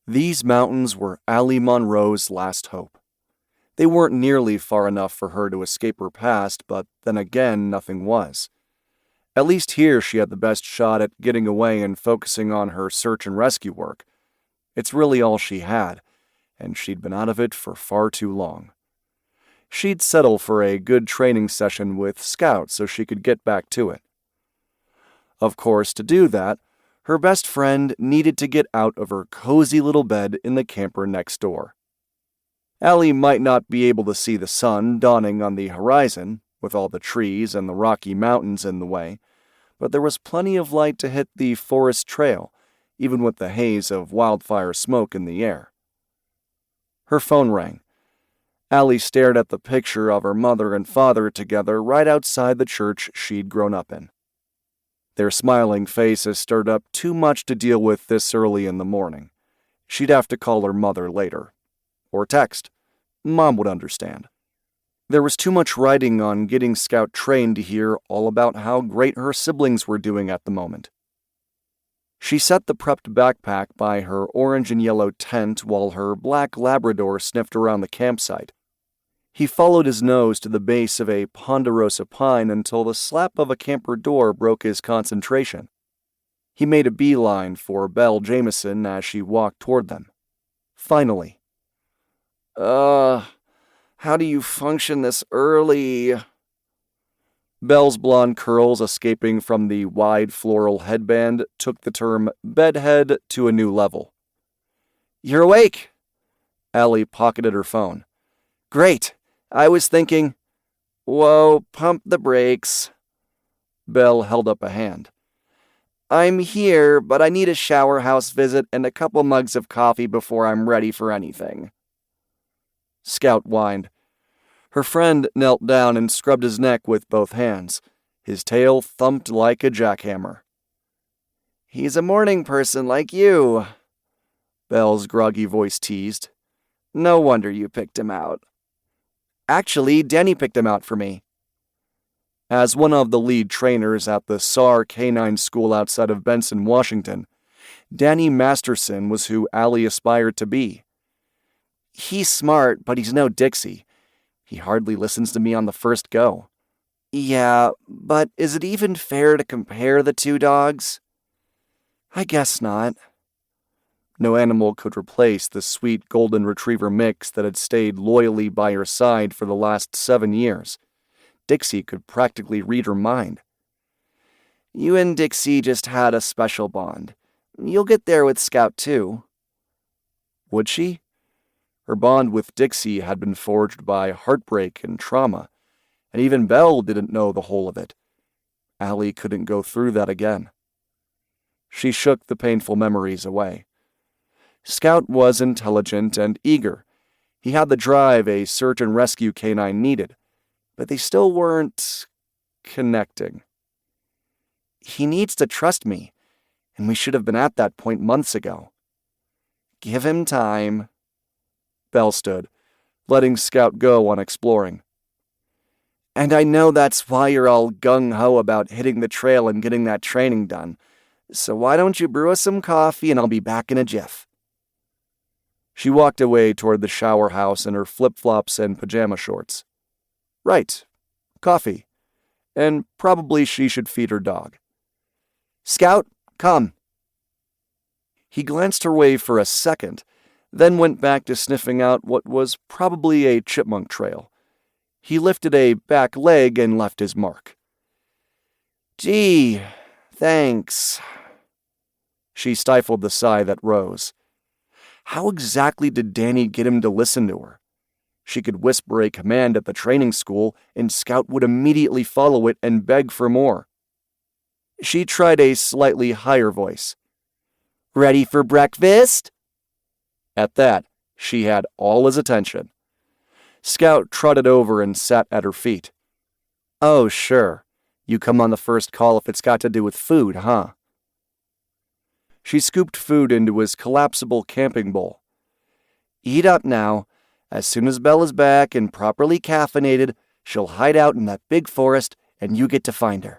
These mountains were Allie Monroe's last hope. They weren't nearly far enough for her to escape her past, but then again, nothing was. At least here she had the best shot at getting away and focusing on her search and rescue work. It's really all she had, and she'd been out of it for far too long. She'd settle for a good training session with Scout so she could get back to it. Of course, to do that, her best friend needed to get out of her cozy little bed in the camper next door. Allie might not be able to see the sun dawning on the horizon, with all the trees and the Rocky Mountains in the way, but there was plenty of light to hit the forest trail, even with the haze of wildfire smoke in the air. Her phone rang. Allie stared at the picture of her mother and father together right outside the church she'd grown up in. Their smiling faces stirred up too much to deal with this early in the morning. She'd have to call her mother later. Or text. Mom would understand. There was too much riding on getting Scout trained to hear all about how great her siblings were doing at the moment. She set the prepped backpack by her orange and yellow tent while her black Labrador sniffed around the campsite. He followed his nose to the base of a ponderosa pine until the slap of a camper door broke his concentration. He made a beeline for Belle Jameson as she walked toward them. Finally. How do you function this early? Belle's blonde curls escaping from the wide floral headband took the term bedhead to a new level. You're awake! Allie pocketed her phone. Great! I was thinking... Whoa, pump the brakes. Belle held up a hand. I'm here, but I need a shower house visit and a couple mugs of coffee before I'm ready for anything. Scout whined. Her friend knelt down and scrubbed his neck with both hands. His tail thumped like a jackhammer. He's a morning person like you, Belle's groggy voice teased. No wonder you picked him out. Actually, Danny picked him out for me. As one of the lead trainers at the SAR K-9 school outside of Benson, Washington, Danny Masterson was who Allie aspired to be. He's smart, but he's no Dixie. He hardly listens to me on the first go. Yeah, but is it even fair to compare the two dogs? I guess not. No animal could replace the sweet golden retriever mix that had stayed loyally by her side for the last 7 years. Dixie could practically read her mind. You and Dixie just had a special bond. You'll get there with Scout, too. Would she? Her bond with Dixie had been forged by heartbreak and trauma, and even Belle didn't know the whole of it. Allie couldn't go through that again. She shook the painful memories away. Scout was intelligent and eager. He had the drive a search and rescue canine needed, but they still weren't connecting. He needs to trust me, and we should have been at that point months ago. Give him time. Belle stood, letting Scout go on exploring. And I know that's why you're all gung-ho about hitting the trail and getting that training done, so why don't you brew us some coffee and I'll be back in a jiff. She walked away toward the shower house in her flip-flops and pajama shorts. Right, coffee. And probably she should feed her dog. Scout, come. He glanced her way for a second, then went back to sniffing out what was probably a chipmunk trail. He lifted a back leg and left his mark. Gee, thanks. She stifled the sigh that rose. How exactly did Danny get him to listen to her? She could whisper a command at the training school, and Scout would immediately follow it and beg for more. She tried a slightly higher voice. Ready for breakfast? At that, she had all his attention. Scout trotted over and sat at her feet. Oh, sure. You come on the first call if it's got to do with food, huh? She scooped food into his collapsible camping bowl. Eat up now. As soon as Belle is back and properly caffeinated, she'll hide out in that big forest and you get to find her.